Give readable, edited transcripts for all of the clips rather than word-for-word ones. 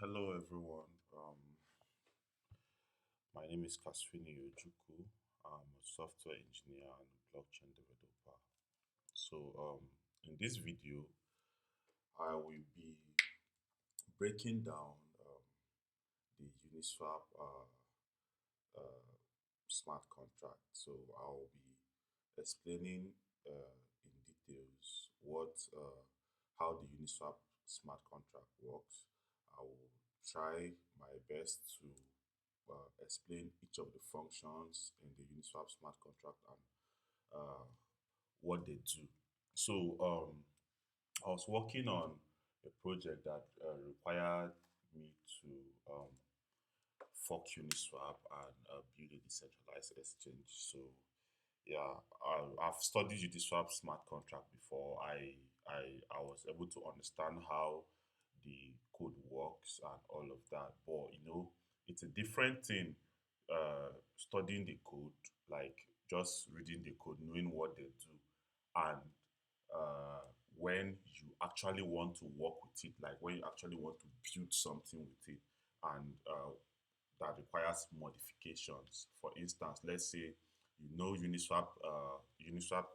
Hello, everyone. My name is Kaswini Ojuku. I'm a software engineer and blockchain developer. In this video, I will be breaking down the Uniswap uh, smart contract. So, I'll be explaining in details how the Uniswap smart contract works. I will try my best to explain each of the functions in the Uniswap smart contract and uh, what they do. I was working on a project that required me to fork Uniswap and build a decentralized exchange. I've studied Uniswap smart contract before. I was able to understand how the code works and all of that. But it's a different thing studying the code, like just reading the code, knowing what they do, and uh, when you actually want to work with it, like when you actually want to build something with it, and that requires modifications. For instance, let's say Uniswap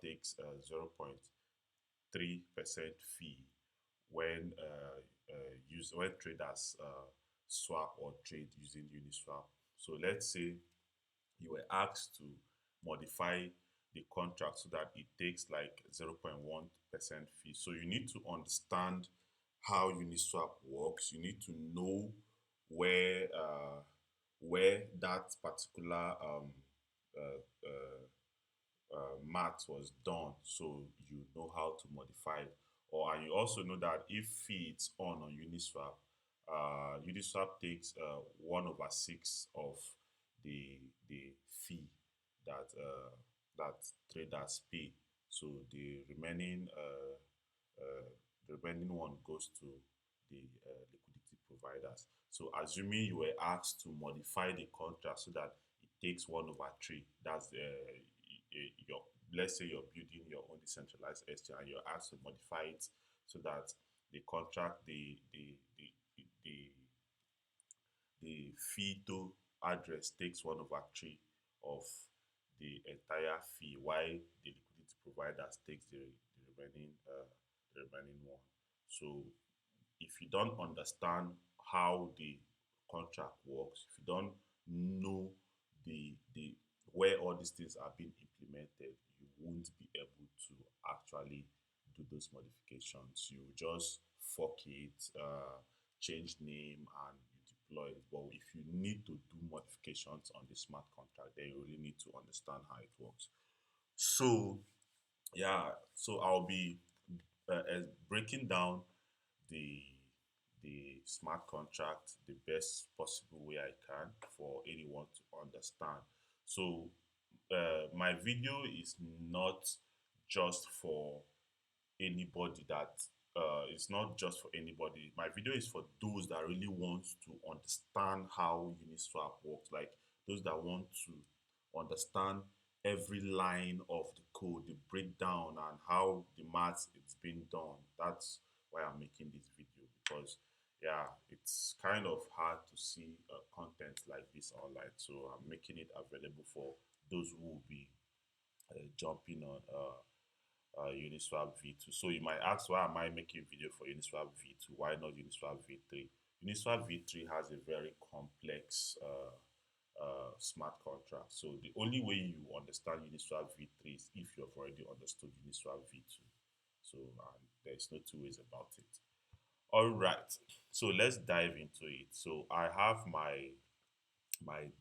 takes 0.3% fee when when traders swap or trade using Uniswap. So let's say you were asked to modify the contract so that it takes like 0.1% fee. So you need to understand how Uniswap works. You need to know where uh, where that particular uh, math was done, so you know how to modify it. Or and you also know that if fee is on Uniswap, Uniswap takes 1/6 of the fee that that traders pay. So the remaining one goes to the liquidity providers. So assuming you were asked to modify the contract so that it takes 1/3, that's your, let's say you're building your own decentralized exchange and you're asked to modify it so that the contract the fee to address takes 1/3 of the entire fee, while the liquidity providers takes the remaining one. So if you don't understand how the contract works, if you don't know the where all these things are being implemented, you won't be able to actually do those modifications. You just fork it, change name, and you deploy it. But if you need to do modifications on the smart contract, then you really need to understand how it works. So so I'll be breaking down the the smart contract the best possible way I can for anyone to understand. So my video is not just for anybody that it's not just for anybody. My video is for those that really want to understand how Uniswap works, like those that want to understand every line of the code, the breakdown, and how the math is being done. That's why I'm making this video, because it's kind of hard to see content like this online. So I'm making it available for those who will be jumping on Uniswap V2. So you might ask, why am I making video for Uniswap V2? Why not Uniswap V3? Uniswap V3 has a very complex smart contract. So the only way you understand Uniswap V3 is if you've already understood Uniswap V2. So there's no two ways about it. All right. So let's dive into it. So I have my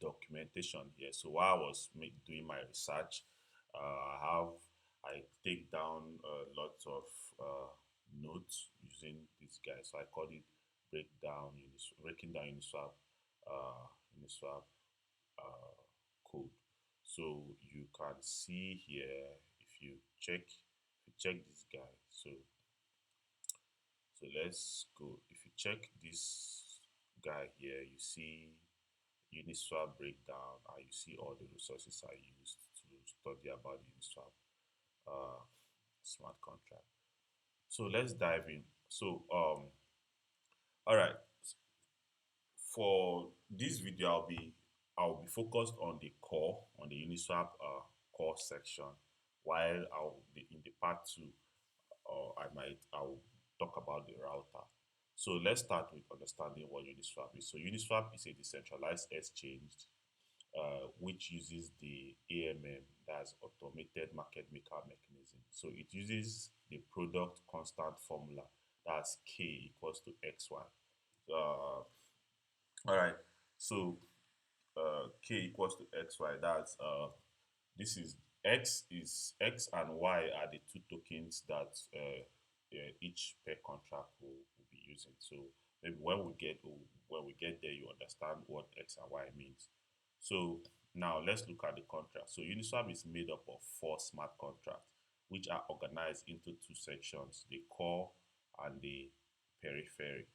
documentation here. So while I was doing my research, I take down lots of notes using this guy. So I call it breaking down Uniswap code. So you can see here, if you check this guy. So let's go. If you check this guy here, you see Uniswap breakdown, and you see all the resources I used to study about the Uniswap uh, smart contract. So let's dive in. All right. For this video, I'll be focused on the core, on the Uniswap core section, while in the part two, I'll talk about the router. So let's start with understanding what Uniswap is. So Uniswap is a decentralized exchange which uses the AMM, that's automated market maker mechanism. So it uses the product constant formula, that's K equals to XY. Uh, all right. So K equals to XY. That's this is X and Y are the two tokens that each pair contract will be using. So maybe when we get there, you understand what X and Y means. So now let's look at the contract. So Uniswap is made up of four smart contracts, which are organized into two sections: the core and the periphery.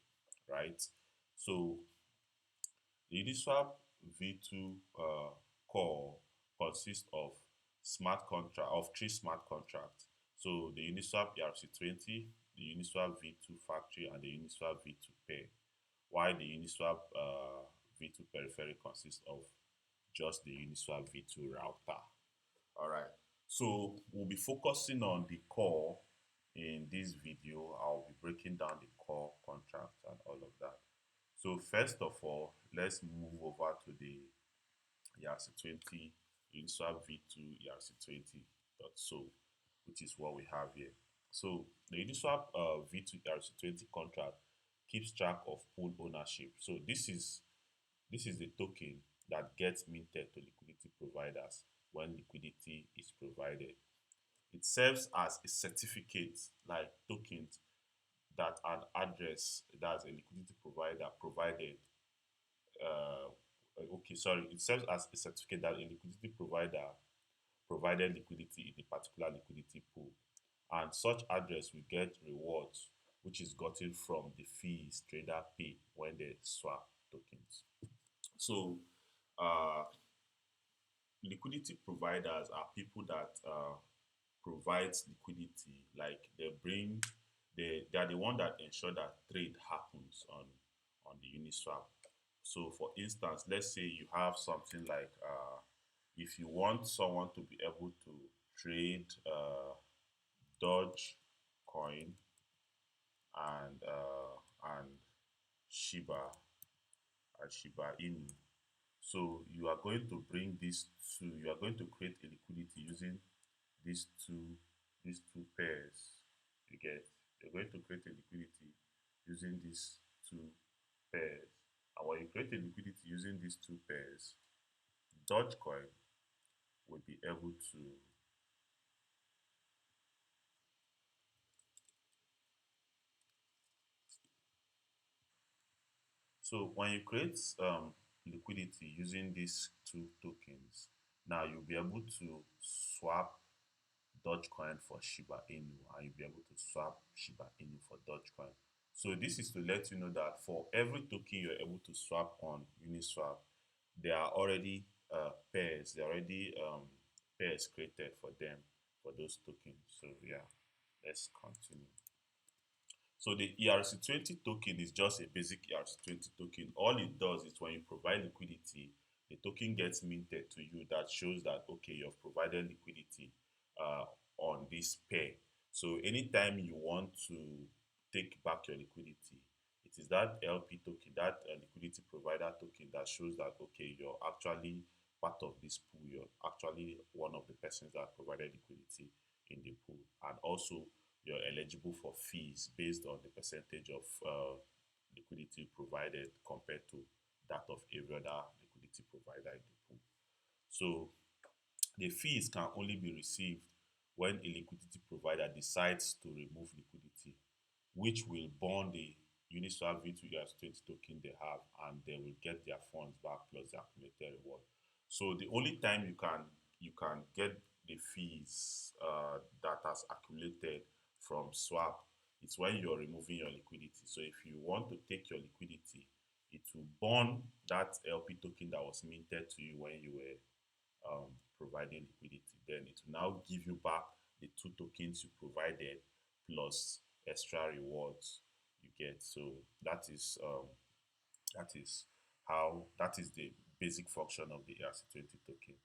Right. So the Uniswap V2 core consists of three smart contracts. So the Uniswap ERC20, the Uniswap V2 Factory, and the Uniswap V2 pair. While the Uniswap V2 periphery consists of just the Uniswap V2 router. All right. So we'll be focusing on the core in this video. I'll be breaking down the core contract and all of that. So first of all, let's move over to the ERC20 Uniswap V2 ERC20.sol, which is what we have here. So the Uniswap V2 ERC20 contract keeps track of pool ownership. So this is the token that gets minted to liquidity providers when liquidity is provided. It serves as a certificate, like tokens that an address that a liquidity provider provided. Okay, sorry, it serves as a certificate that a liquidity provider provided liquidity in a particular liquidity pool, and such address will get rewards, which is gotten from the fees trader pay when they swap tokens. So, uh, liquidity providers are people that provides liquidity. Like they are the one that ensure that trade happens on the Uniswap. So for instance, let's say you have something like if you want someone to be able to trade Doge coin and Shiba Shiba Inu. So you are going to bring these two. You are going to create a liquidity using these two these two pairs. You get you're going to create a liquidity using these two pairs. And when you create a liquidity using these two pairs, Dogecoin will be able to. So when you create liquidity using these two tokens, now you'll be able to swap Dogecoin for Shiba Inu, and you'll be able to swap Shiba Inu for Dogecoin. So this is to let you know that for every token you're able to swap on Uniswap, there are already pairs. There are already pairs created for them for those tokens. So yeah, let's continue. So the ERC20 token is just a basic ERC20 token. All it does is when you provide liquidity, the token gets minted to you that shows that, okay, you've provided liquidity uh, on this pair. So anytime you want to take back your liquidity, it is that LP token, that liquidity provider token that shows that, okay, you're actually part of this pool. You're actually one of the persons that provided liquidity in the pool. And also, you're eligible for fees based on the percentage of liquidity provided compared to that of every other liquidity provider in the pool. So the fees can only be received when a liquidity provider decides to remove liquidity, which will burn the Uniswap V2ERC20 token they have, and they will get their funds back plus the accumulated reward. So the only time you can get the fees that has accumulated from swap is when you're removing your liquidity. So if you want to take your liquidity, it will burn that LP token that was minted to you when you were providing liquidity. Then it will now give you back the two tokens you provided plus extra rewards you get. So that is how that is the basic function of the ERC20 token.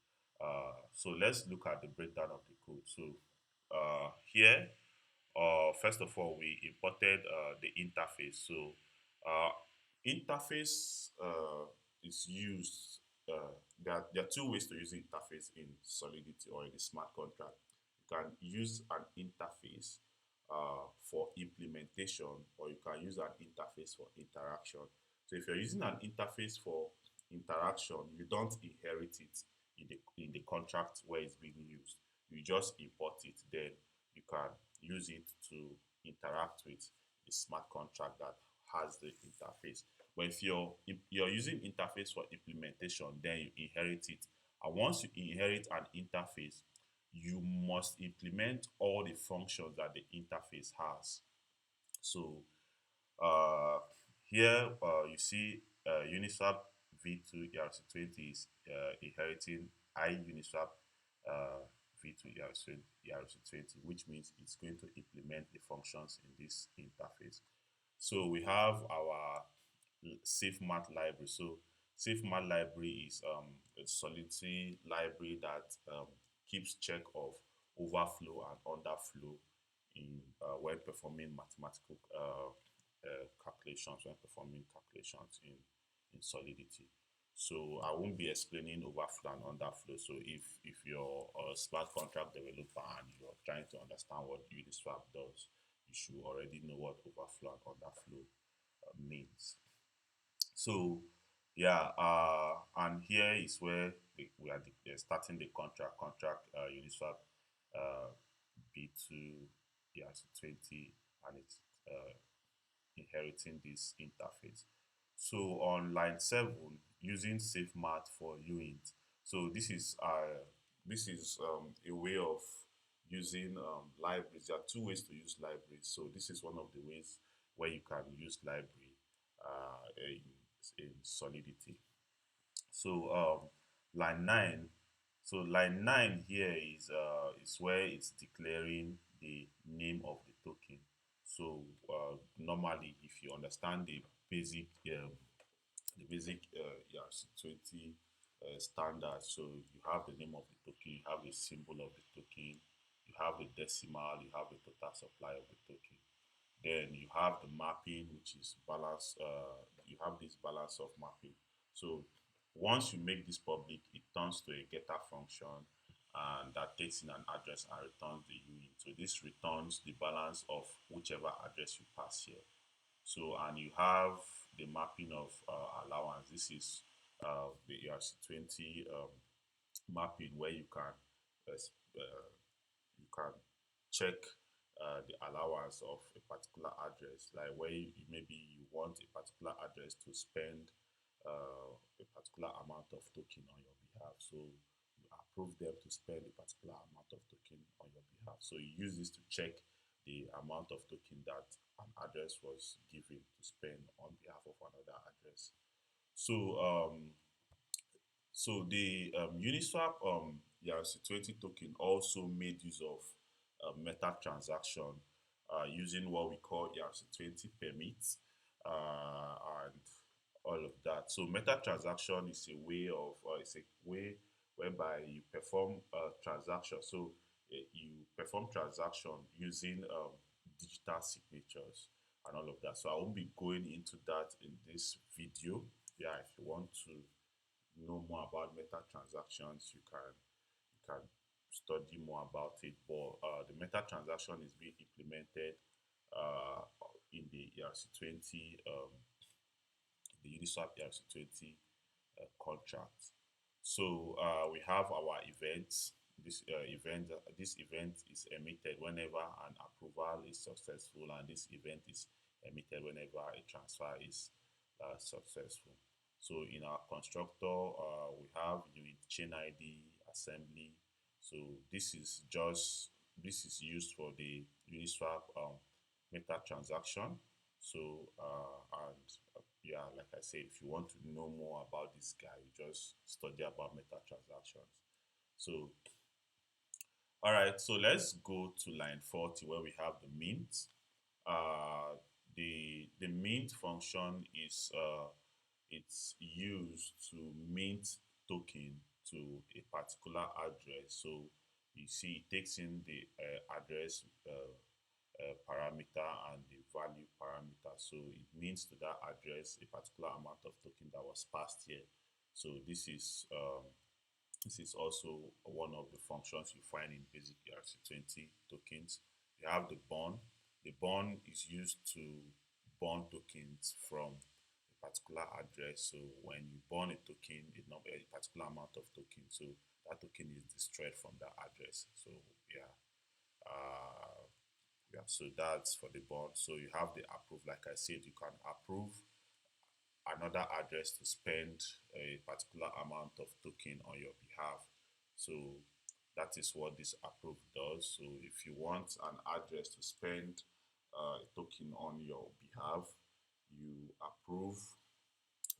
So let's look at the breakdown of the code. So here, first of all, we imported the interface. So uh, interface is used. There are two ways to use interface in Solidity or in the smart contract. You can use an interface for implementation, or you can use an interface for interaction. So if you're using an interface for interaction, you don't inherit it in the contract where it's being used. You just import it, then you can use it to interact with the smart contract that has the interface. But if you're using interface for implementation, then you inherit it. And once you inherit an interface, you must implement all the functions that the interface has. So uh, here you see Uniswap V2 ERC20 is inheriting Uniswap V2 ERC20, which means it's going to implement the functions in this interface. So we have our SafeMath library. So SafeMath library is a Solidity library that keeps check of overflow and underflow in when performing mathematical calculations, when performing calculations in Solidity. So I won't be explaining overflow and underflow. So if you're a smart contract developer and you're trying to understand what Uniswap does, you should already know what overflow and underflow means. So yeah, and here is where we are starting the contract Uniswap B2 ERC20, and it's inheriting this interface. So on line 7, using SafeMath for UINT. So this is a way of using libraries. There are two ways to use libraries. So this is one of the ways where you can use library in Solidity. So line 9. So line 9 here is where it's declaring the name of the token. So normally, if you understand the basic ERC20 standard, so you have the name of the token, you have the symbol of the token, you have the decimal, you have the total supply of the token. Then you have the mapping, which is balance. You have this balance of mapping. So once you make this public, it turns to a getter function, and that takes in an address and returns the UIN. So this returns the balance of whichever address you pass here. So, and you have the mapping of allowance. This is the ERC20 mapping, where you can check the allowance of a particular address, like where maybe you want a particular address to spend a particular amount of token on your behalf. So you approve them to spend a particular amount of token on your behalf. So you use this to check the amount of token that an address was given to spend on behalf of another address. So the Uniswap ERC20 token also made use of meta transaction using what we call ERC20 permits and all of that. So meta transaction is a way of it's a way whereby you perform a transaction. So you perform transaction using digital signatures and all of that. So I won't be going into that in this video. Yeah, if you want to know more about meta transactions, you can study more about it. But the meta transaction is being implemented in the ERC20, the Uniswap ERC20 contract. So we have our events. This event is emitted whenever an approval is successful, and this event is emitted whenever a transfer is successful. So in our constructor, we have unit chain ID assembly. So this is used for the Uniswap meta transaction. So and yeah, like I said, if you want to know more about this guy, you just study about meta transactions. So all right, so let's go to line 40, where we have the mint. The mint function it's used to mint token to a particular address. So you see, it takes in the address parameter and the value parameter. So it means to that address a particular amount of token that was passed here. So this is also one of the functions you find in basic ERC20 tokens. You have the bond. The bond is used to bond tokens from a particular address. So when you bond a token, a particular amount of token, so that token is destroyed from that address. So yeah, uh, yeah. So that's for the bond. So you have the approve. Like I said, you can approve another address to spend a particular amount of token on your behalf. So that is what this approve does. So if you want an address to spend a token on your behalf, you approve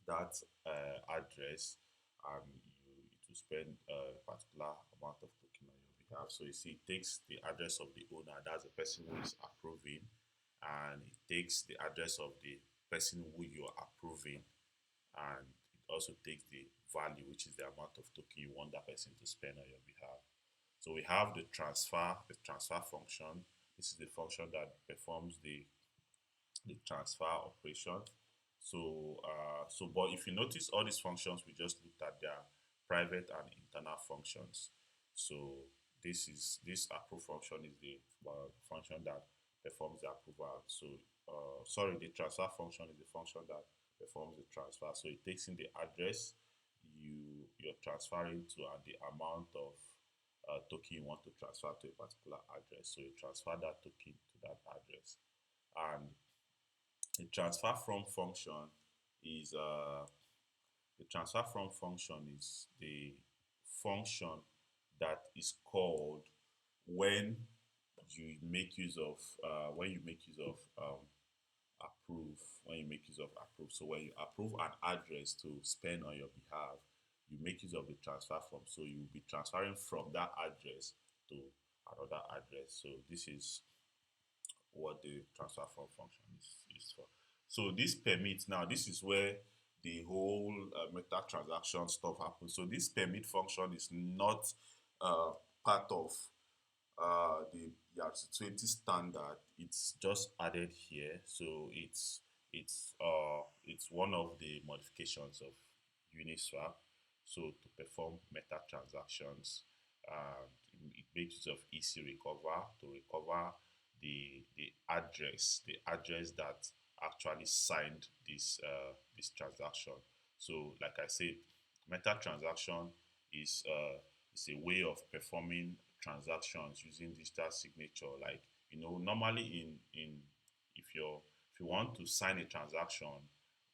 that address and it will spend a particular amount of token on your behalf. So you see, it takes the address of the owner, that's the person who is approving, and it takes the address of the person who you're approving, and it also takes the value, which is the amount of token you want that person to spend on your behalf. So we have the transfer function. This is the function that performs the transfer operation. But if you notice all these functions we just looked at, their private and internal functions. So this approve function is the function that performs the approval. So sorry, the transfer function is the function that performs the transfer. So it takes in the address you're transferring to and the amount of token you want to transfer to a particular address. So you transfer that token to that address, and the transfer from function is the transfer from function is the function that is called when when you make use of approve when you make use of approve. So when you approve an address to spend on your behalf, you make use of the transfer from. So you will be transferring from that address to another address. So this is what the transfer from function is used for. So this permit, now this is where the whole meta transaction stuff happens. So this permit function is not part of the ERC20 standard. It's just added here. So it's one of the modifications of Uniswap. So to perform meta transactions, it makes use of EC recover to recover the address that actually signed this transaction. So like I said, meta transaction is a way of performing transactions using digital signature. Like, normally in if you want to sign a transaction,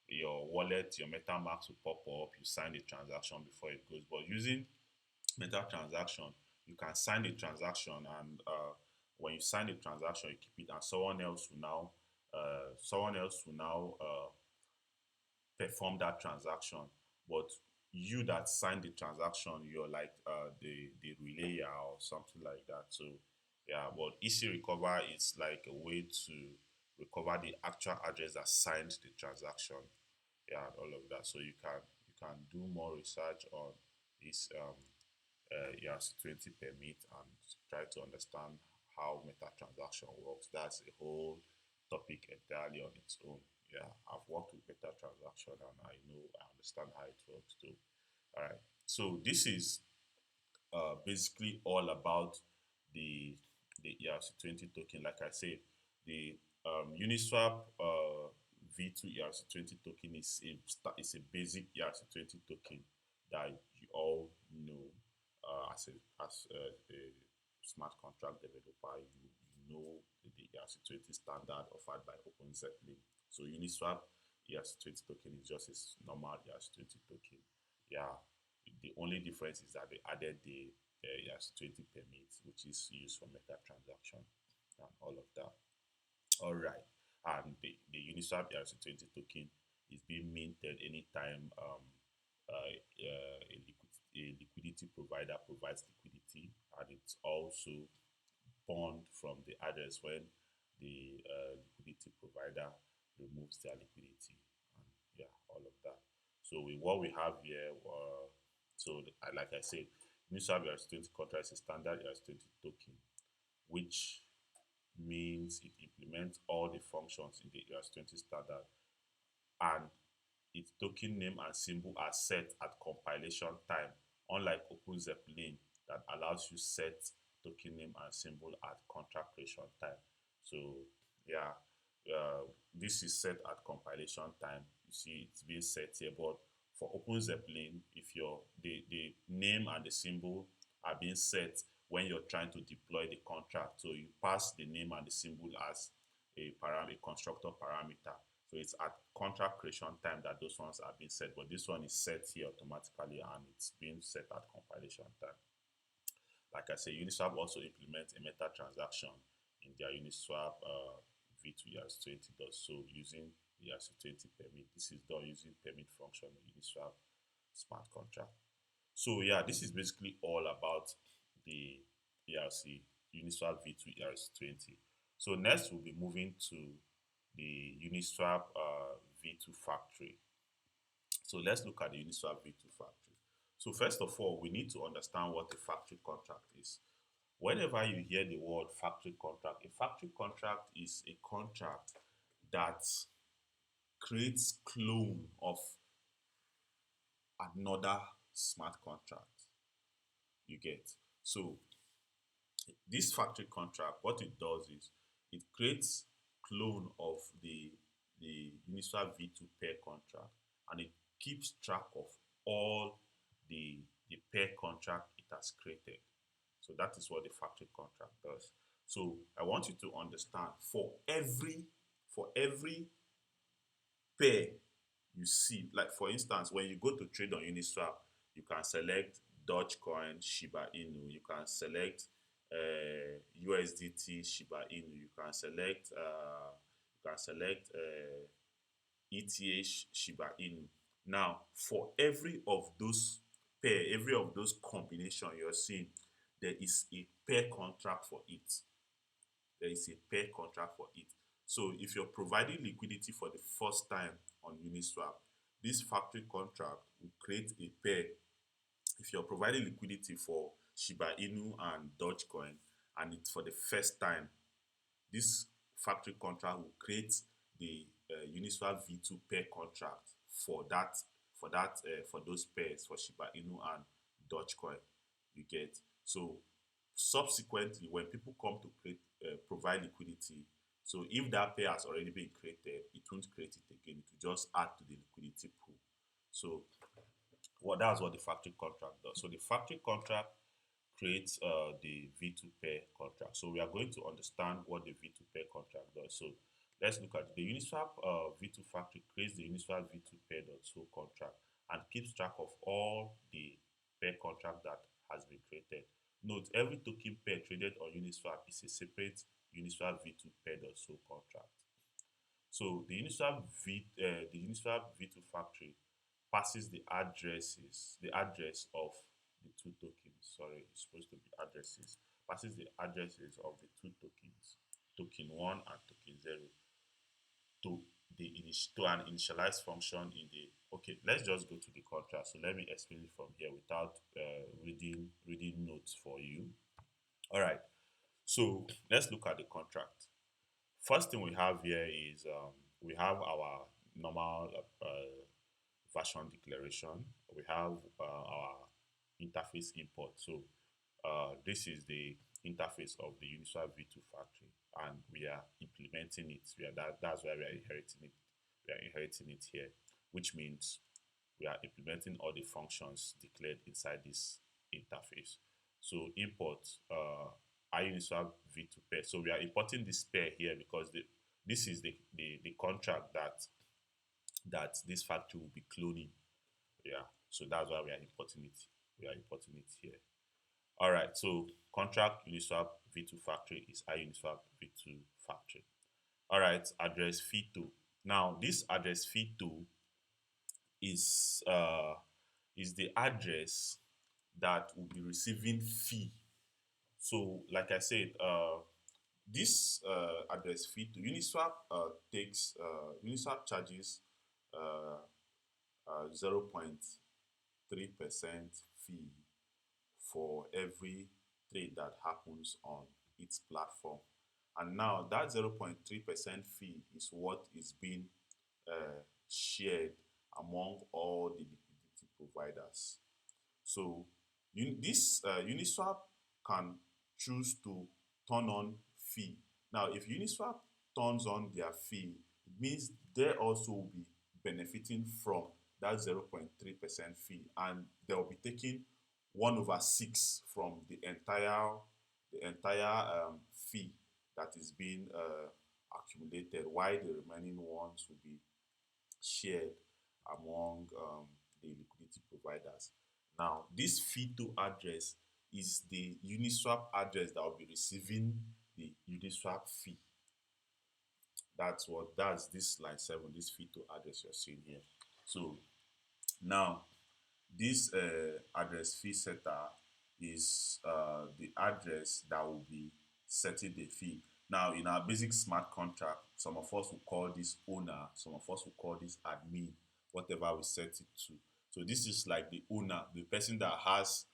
your wallet, your MetaMask will pop up. You sign the transaction before it goes. But using meta transaction, you can sign the transaction, and when you sign the transaction, you keep it, and someone else will now perform that transaction. But you that signed the transaction, you're like the relayer or something like that. So yeah, but EC recover is like a way to recover the actual address that signed the transaction. Yeah, and all of that. So you can do more research on this ERC20 permit and try to understand how meta transaction works. That's a whole topic entirely on its own. Yeah, I've worked with meta transaction and I understand how it works too. All right. So this is basically all about the ERC20 token. Like I said, the Uniswap V2 ERC20 token is a basic ERC20 token that you all know as a smart contract developer. You know the ERC20 standard offered by OpenZeppelin. So Uniswap ERC20 token is just a normal ERC20 token. Yeah, the only difference is that they added the ERC20 permit, which is used for meta transaction and all of that. All right, and the Uniswap ERC20 token is being minted anytime a liquidity provider provides liquidity, and it's also bond from the address when the liquidity provider removes their liquidity, and yeah, all of that. So what we have here, like I said, Uniswap ERC20 contract is a standard ERC20 token, which means it implements all the functions in the ERC20 standard, and its token name and symbol are set at compilation time, unlike OpenZeppelin that allows you set token name and symbol at contract creation time. So yeah, this is set at compilation time. You see, it's being set here, but for OpenZeppelin, if the name and the symbol are being set when you're trying to deploy the contract, so you pass the name and the symbol as a constructor parameter. So it's at contract creation time that those ones are being set, but this one is set here automatically and it's being set at compilation time. Like I say, Uniswap also implements a meta transaction in their Uniswap V2 ERC20 so using the ERC20 permit. This is done using permit function in Uniswap smart contract. So yeah, this is basically all about the ERC Uniswap V2 ERC20. So next we'll be moving to the Uniswap V2 factory. So let's look at the Uniswap V2 factory. So first of all, we need to understand what a factory contract is. Whenever you hear the word factory contract, a factory contract is a contract that creates clone of another smart contract. You get? So this factory contract, what it does is it creates clone of the Uniswap V2 pair contract, and it keeps track of all the pair contract it has created. So that is what the factory contract does. So I want you to understand for every pair you see, like for instance, when you go to trade on Uniswap, you can select Dogecoin, Shiba Inu, you can select USDT, Shiba Inu, you can select ETH, Shiba Inu. Now, for every of those pair, every of those combination you're seeing, there is a pair contract for it. There is a pair contract for it. So if you're providing liquidity for the first time on Uniswap, this factory contract will create a pair. If you're providing liquidity for Shiba Inu and Dogecoin, and it's for the first time, this factory contract will create the Uniswap V2 pair contract for those pairs for Shiba Inu and Dogecoin. You get? So subsequently, when people come to provide liquidity, so if that pair has already been created, it won't create it again. It will just add to the liquidity pool. So that's what the factory contract does. So the factory contract creates the V2 pair contract. So we are going to understand what the V2 pair contract does. So let's look at the Uniswap V2 factory creates the Uniswap V2 pair.so contract and keeps track of all the pair contract that has been created. Note, every token pair traded on Uniswap is a separate Uniswap V2 pair.so contract. So the Uniswap V2 factory passes the address of the two tokens. Sorry, it's supposed to be addresses. Passes the addresses of the two tokens, token 1 and token 0, to to an initialized function in the. Okay, let's just go to the contract. So let me explain it from here without reading notes for you. All right. So let's look at the contract. First thing we have here is we have our normal version declaration. We have our interface import. So this is the interface of the Uniswap V2 factory, and we are implementing it. That's why we are inheriting it. We are inheriting it here, which means we are implementing all the functions declared inside this interface. So import Uniswap V2 pair. So we are importing this pair here because this is the contract that this factory will be cloning. Yeah, so that's why we are importing it. We are importing it here. All right, so contract Uniswap V2 factory is Uniswap V2 factory. All right, address fee 2. Now this address fee 2 is the address that will be receiving fee. So like I said, this address fee to Uniswap Uniswap charges 0.3% fee for every trade that happens on its platform. And now that 0.3% fee is what is being shared among all the liquidity providers. So this Uniswap can choose to turn on fee. Now, if Uniswap turns on their fee, it means they also will be benefiting from that 0.3% fee, and they'll be taking 1/6 from the entire fee that is being accumulated, while the remaining ones will be shared among the liquidity providers. Now, this fee2 address is the Uniswap address that will be receiving the Uniswap fee. That's this line 7, this fee2 address you're seeing here. So now this address fee setter is the address that will be setting the fee. Now, in our basic smart contract, some of us will call this owner, some of us will call this admin, whatever we set it to. So this is like the owner, the person that has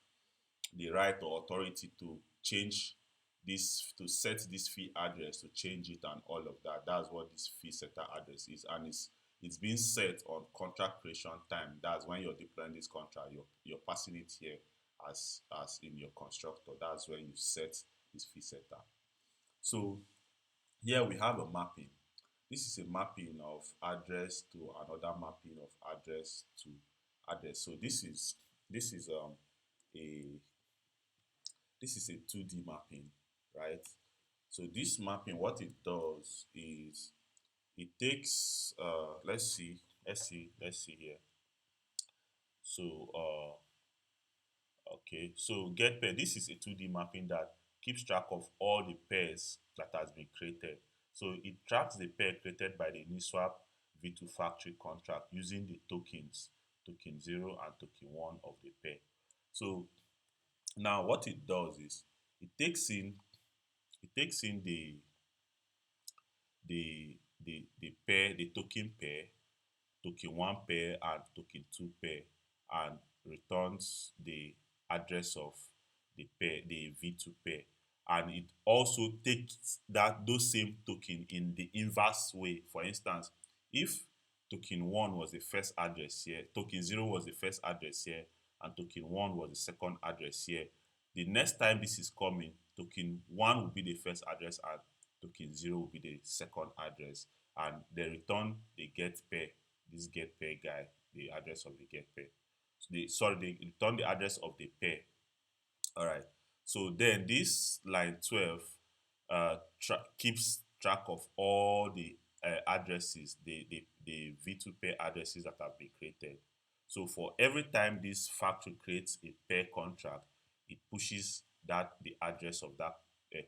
the right or authority to change this, to set this fee address, to change it and all of that. That's what this fee setter address is, and it's being set on contract creation time. That's when you're deploying this contract, you're passing it here as in your constructor. That's when you set this fee setter. So here we have a mapping. This is a mapping of address to another mapping of address to address. So this is a this is a 2D mapping, right? So this mapping, what it does is it takes let's see here. So okay, so get pair. This is a 2D mapping that keeps track of all the pairs that has been created. So it tracks the pair created by the Uniswap V2 factory contract using the tokens, token 0 and token 1 of the pair. So now what it does is it takes in the pair, the token pair, token 1 pair and token 2 pair, and returns the address of the pair, the V2 pair. And it also takes those same token in the inverse way. For instance, if token 1 was the first address here, token 0 was the first address here, and token 1 was the second address here, the next time this is coming, token 1 will be the first address and token 0 will be the second address, and they return the get pair, this get pair guy, the address of the get pair. So they return the address of the pair. All right. So then this line 12 keeps track of all the addresses, the V2 pair addresses that have been created. So for every time this factory creates a pair contract, it pushes the address of that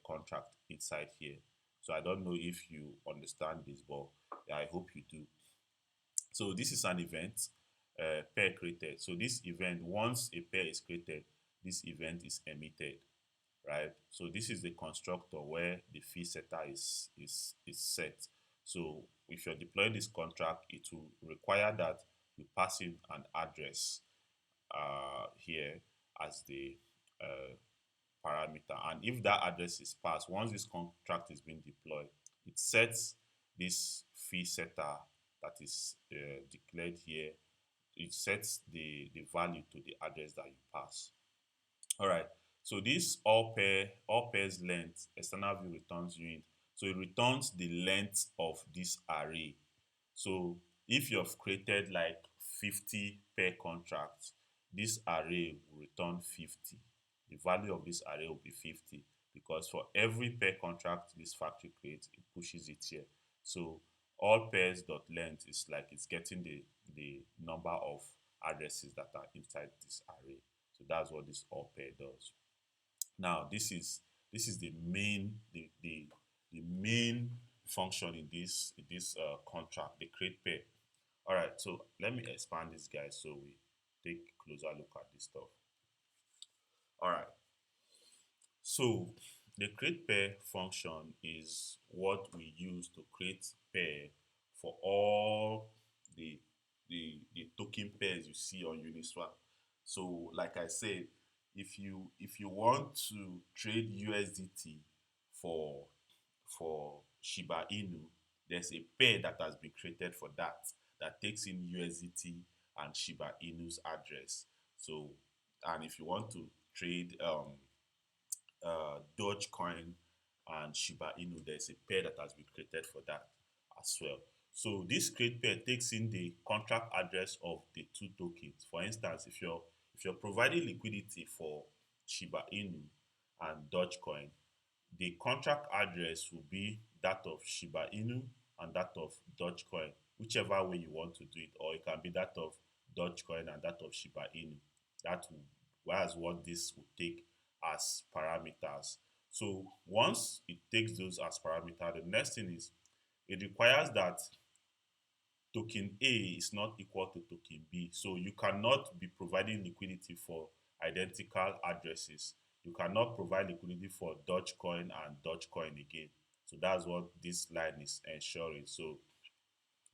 contract inside here. So I don't know if you understand this, but yeah, I hope you do. So this is an event, pair created. So this event, once a pair is created, this event is emitted, right? So this is the constructor where the fee setter is set. So if you're deploying this contract, it will require that you pass in an address here as the parameter. And if that address is passed, once this contract is being deployed, it sets this fee setter that is declared here. It sets the value to the address that you pass. All right. So this all pairs length, external view returns unit. So it returns the length of this array. So if you've created like 50 pair contracts, this array will return 50. The value of this array will be 50, because for every pair contract this factory creates, it pushes it here. So all pairs dot length is like it's getting the number of addresses that are inside this array. So that's what this all pair does. Now this is the main function in this contract, the create pair. All right, so let me expand this guy so we take a closer look at this stuff. All right, so the create pair function is what we use to create pair for all the token token pairs you see on Uniswap. So, like I said, if you want to trade USDT for Shiba Inu, there's a pair that has been created for that takes in USDT and Shiba Inu's address. So, and if you want to trade Dogecoin and Shiba Inu, there's a pair that has been created for that as well. So this create pair takes in the contract address of the two tokens. For instance, if you're providing liquidity for Shiba Inu and Dogecoin, the contract address will be that of Shiba Inu and that of Dogecoin, whichever way you want to do it, or it can be that of Dogecoin and that of Shiba Inu. That will, that's what this will take as parameters. So once it takes those as parameter, the next thing is it requires that token A is not equal to token B. So you cannot be providing liquidity for identical addresses. You cannot provide liquidity for Dogecoin and Dogecoin again. So that's what this line is ensuring. So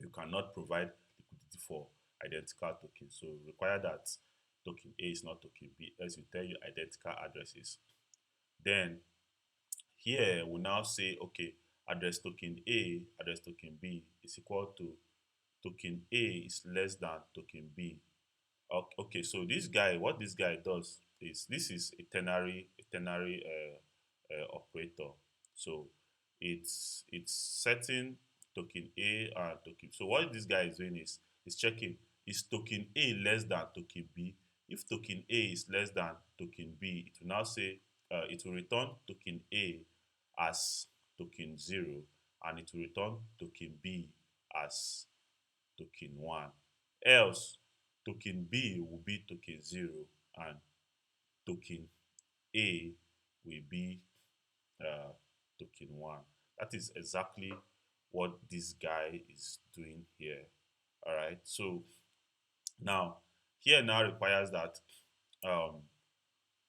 you cannot provide liquidity for identical tokens. So require that token A is not token B, as will tell you identical addresses. Then here we now say, okay, address token A, address token B is equal to token A is less than token B. Okay, so this guy, what this guy does is this is a ternary operator. So it's setting token A and token. So what this guy is doing is checking, is token A less than token B? If token A is less than token B, it will now say it will return token A as token 0, and it will return token B as token 1. Else, token B will be token 0 and token A will be uh, token 1. That is exactly what this guy is doing here. All right. So now, here now requires that um,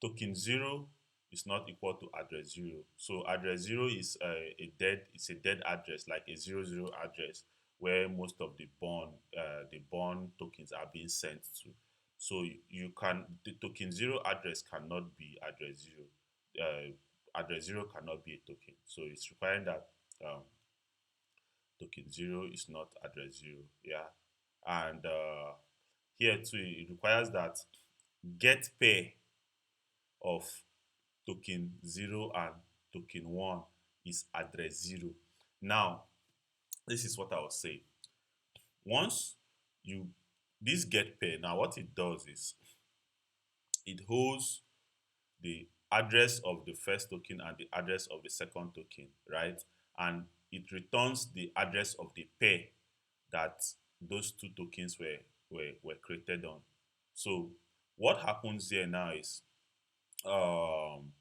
token 0 is not equal to address 0. So address 0 is a dead address, like a 00 address where most of the bond tokens are being sent to. So you can, the token 0 address cannot be address 0. Address 0 cannot be a token. So it's requiring that token 0 is not address 0. Yeah. And here too, it requires that get pair of token 0 and token 1 is address 0. Now, this is what I was saying. Once you, this get pair, now what it does is it holds the address of the first token and the address of the second token, right? And it returns the address of the pair that those two tokens were created on. So what happens here now um,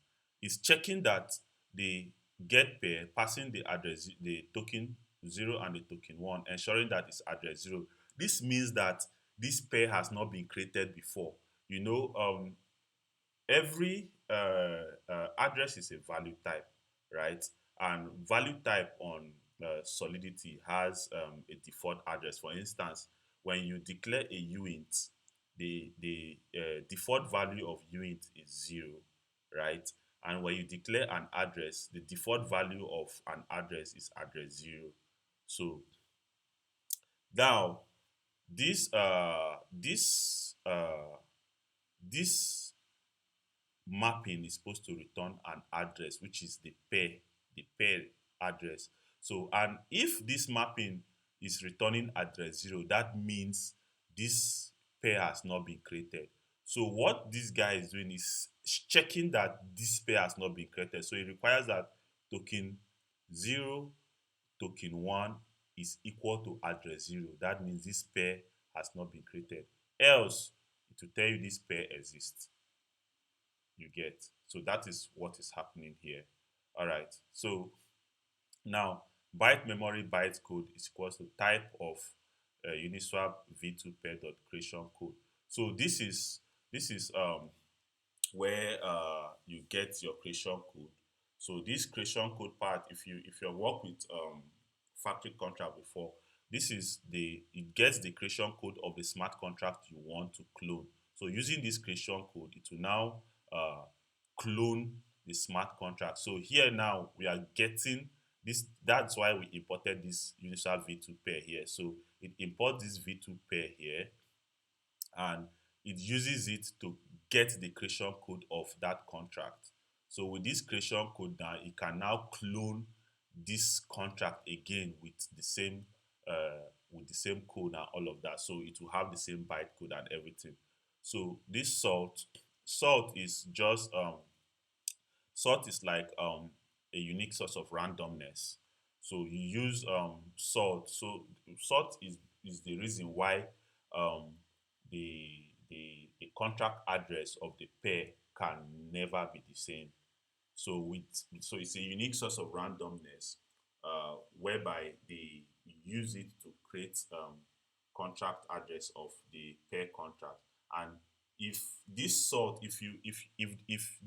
is checking that the get pair passing the address, the token 0 and the token 1, ensuring that it's address 0. This means that this pair has not been created before. You know, every address is a value type, right? And value type on Solidity has a default address. For instance, when you declare a uint, the default value of uint is 0, right? And when you declare an address, the default value of an address is address 0. So now this mapping is supposed to return an address, which is the pair address. So, and if this mapping is returning address 0, that means this pair has not been created. So what this guy is doing is checking that this pair has not been created. So it requires that token 0, token 1 is equal to address 0. That means this pair has not been created. Else, it will tell you this pair exists. You get? So that is what is happening here. All right. So now byte memory byte code is equals to type of Uniswap V2 pair dot creation code. So this is where you get your creation code. So this creation code part, if you work with factory contract before, this is it gets the creation code of the smart contract you want to clone. So using this creation code, it will now uh, clone the smart contract. So here now we are getting this. That's why we imported this Uniswap V2 pair here. So it imports this V2 pair here, and it uses it to get the creation code of that contract. So with this creation code now, it can now clone this contract again with the same code and all of that. So it will have the same bytecode and everything. So this salt is just salt is like a unique source of randomness. So you use salt. So salt is the reason why um, the contract address of the pair can never be the same. So it's a unique source of randomness, whereby they use it to create contract address of the pair contract. And if this salt, if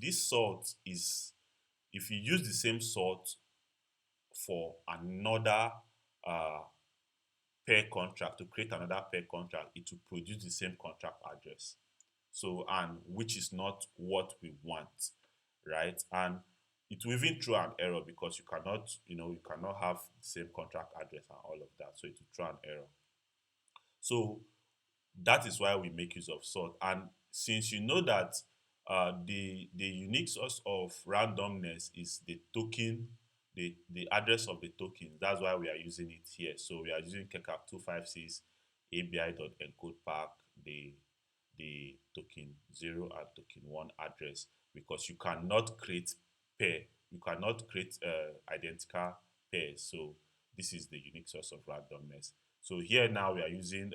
this salt is if you use the same salt for another uh, pair contract, to create another pair contract, it will produce the same contract address. So, and which is not what we want, right? And it will even throw an error because you cannot have the same contract address and all of that. So it will throw an error. So that is why we make use of sort. And since you know that the unique source of randomness is the token, the address of the token, that's why we are using it here. So we are using kecap 256 abi.encode pack the token 0 and token 1 address, because you cannot create pair, you cannot create identical pairs. So this is the unique source of randomness. So here now we are using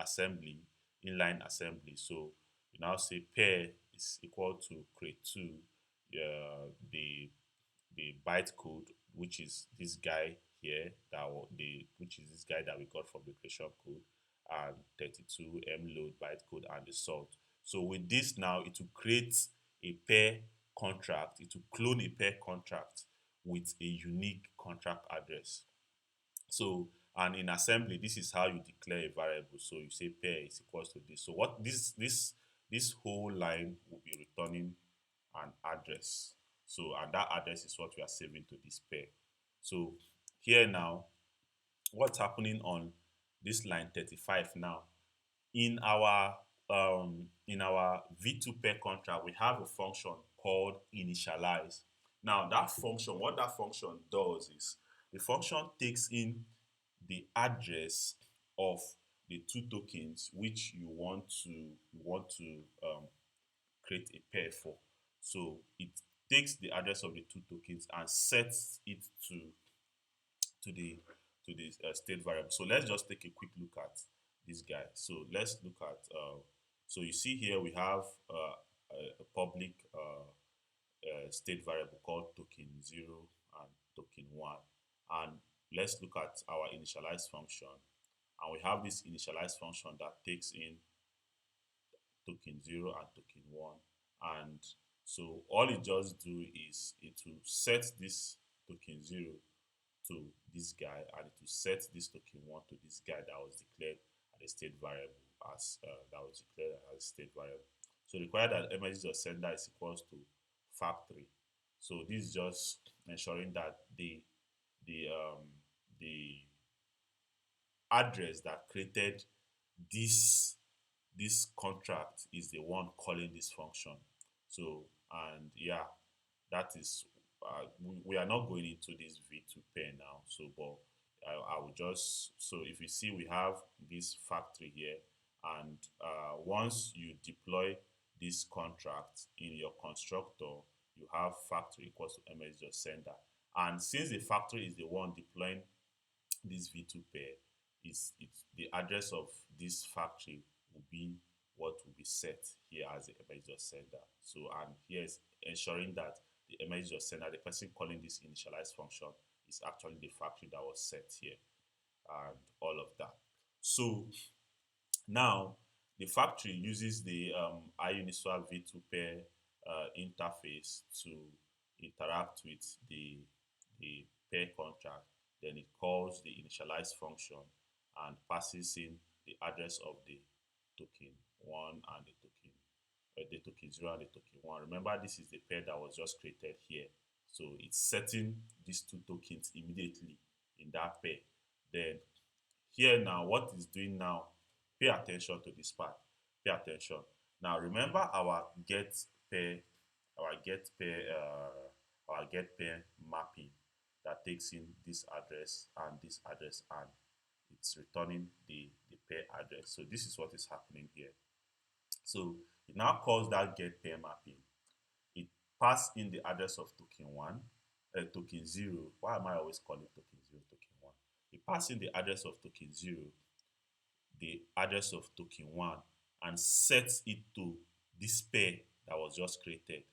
assembly, inline assembly. So you now say pair is equal to create 2, the bytecode, which is this guy here, which is this guy that we got from the creation code, and 32 mload bytecode and the salt. So with this now, it will create a pair contract. It will clone a pair contract with a unique contract address. So, and in assembly, this is how you declare a variable. So you say pair is equals to this. So what this whole line will be returning an address. So, and that address is what we are saving to this pair. So here now, what's happening on this line 35 now? In our V2 pair contract, we have a function called initialize. Now that function, what that function does is the function takes in the address of the two tokens which you want to create a pair for. So it takes the address of the two tokens and sets it to the state variable. So let's just take a quick look at this guy. So let's look at so you see here we have a public state variable called token 0 and token 1. And let's look at our initialize function. And we have this initialize function that takes in token 0 and token 1. And so all it just do is it will set this token 0 to this guy, and it will set this token 1 to this guy that was declared as a state variable state variable. So require that message of sender is equals to factory. So this is just ensuring that the the address that created this contract is the one calling this function. So, and yeah, that is we are not going into this V2 pair now. So, but I will just, so if you see, we have this factory here, and once you deploy this contract in your constructor, you have factory equals to msg sender. And since the factory is the one deploying this V2 pair, it's the address of this factory will be what will be set here as the msg sender. So, and here's ensuring that the msg sender, the person calling this initialize function, is actually the factory that was set here, and all of that. So now the factory uses the iUniswapV2 pair interface to interact with the pair contract. Then it calls the initialize function and passes in the address of the token 1 and the token 0 and the token 1. Remember, this is the pair that was just created here. So it's setting these two tokens immediately in that pair. Then here now, what it's doing now, pay attention to this part. Pay attention. Now remember our pair, our get pair, our get pair mapping that takes in this address and it's returning the pair address. So this is what is happening here. So it now calls that get pair mapping. It pass in the address of token 1, token 0. Why am I always calling token 0 token 1? It pass in the address of token 0, the address of token 1, and sets it to this pair that was just created.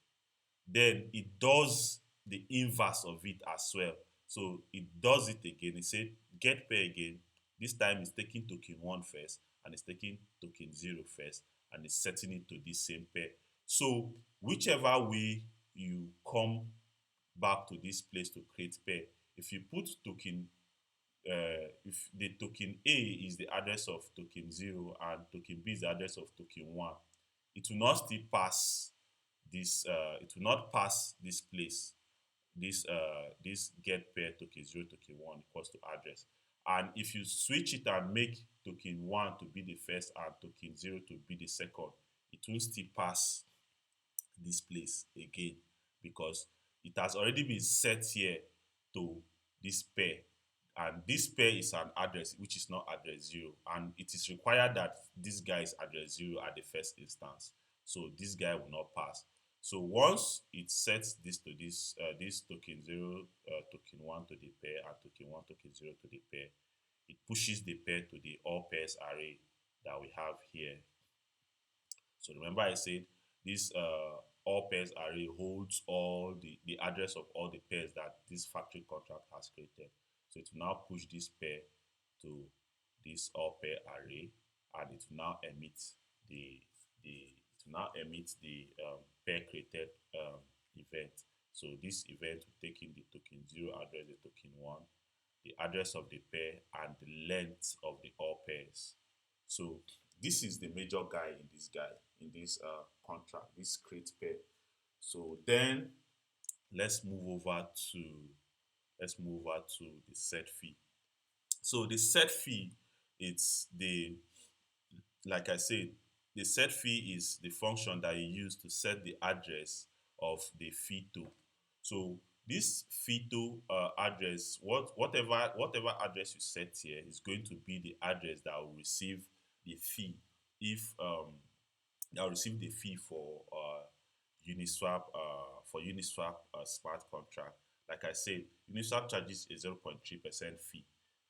Then it does the inverse of it as well. So it does it again. It said get pair again. This time it's taking token 1 first and it's taking token 0 first and it's setting it to this same pair. So whichever way you come back to this place to create pair, if you put token if the token A is the address of token 0 and token B is the address of token 1, it will not still pass this it will not pass this place, this get pair token 0 token 1 equals to address. And if you switch it and make token 1 to be the first and token 0 to be the second, it will still pass this place again because it has already been set here to this pair, and this pair is an address which is not address 0, and it is required that this guy is address 0 at the first instance, so this guy will not pass. So once it sets this to this token 0 token 1 to the pair and token 1 token 0 to the pair, it pushes the pair to the all pairs array that we have here. So remember I said this all pairs array holds all the address of all the pairs that this factory contract has created. So it will now push this pair to this all pair array, and it will now emit the pair created event. So this event will take in the token 0 address, the token 1, the address of the pair, and the length of the all pairs. So this is the major guy in this contract, this create pair. So then let's move over to the set fee. So the set fee, it's the like I said, the set fee is the function that you use to set the address of the fee2. So this fee2 address, whatever address you set here is going to be the address that will receive the fee if that will receive the fee for Uniswap smart contract. Like I said, Uniswap charges a 0.3% fee,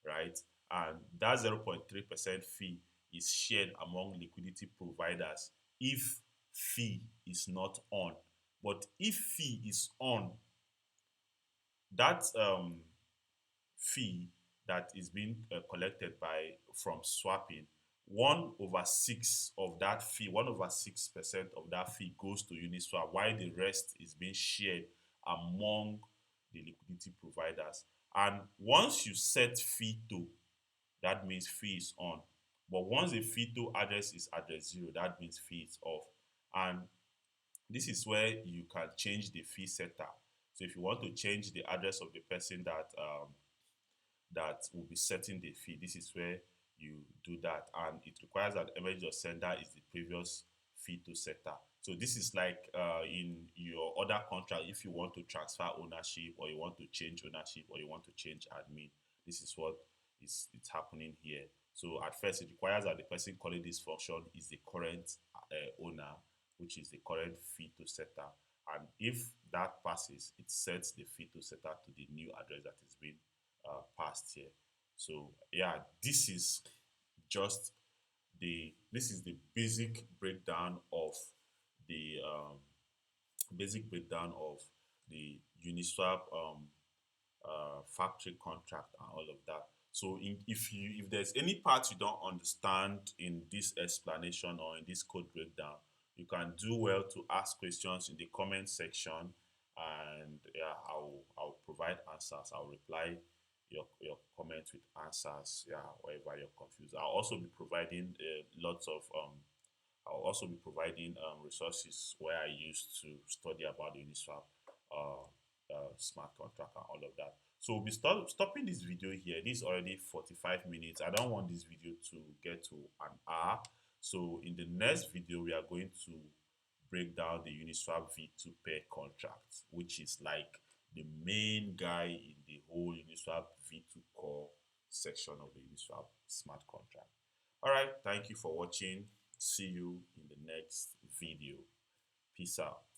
right? And that 0.3% fee is shared among liquidity providers if fee is not on. But if fee is on, that fee that is being collected from swapping, 1/6 of that fee, 1/6% of that fee goes to Uniswap, while the rest is being shared among the liquidity providers. And once you set fee to, that means fee is on. But once the fee to address is address 0, that means fee is off. And this is where you can change the fee setter. So if you want to change the address of the person that will be setting the fee, this is where you do that, and it requires that the message of sender is the previous fee to setter. So this is like in your other contract, if you want to transfer ownership or you want to change ownership or you want to change admin, this is what is it's happening here. So at first it requires that the person calling this function is the current owner, which is the current fee to setter, and if that passes, it sets the fee to setter to the new address that is being passed here. So yeah, this is the basic breakdown of the Uniswap factory contract and all of that. So if there's any part you don't understand in this explanation or in this code breakdown, you can do well to ask questions in the comment section, and yeah, I'll provide answers. I'll reply your comments with answers. Yeah, wherever you're confused. I'll also be providing lots of I'll also be providing resources where I used to study about the Uniswap smart contract and all of that. So we'll be stopping this video here. This is already 45 minutes. I don't want this video to get to an hour. So in the next video, we are going to break down the Uniswap V2 pair contract, which is like the main guy in the whole Uniswap V2 core section of the Uniswap smart contract. All right, thank you for watching. See you in the next video. Peace out.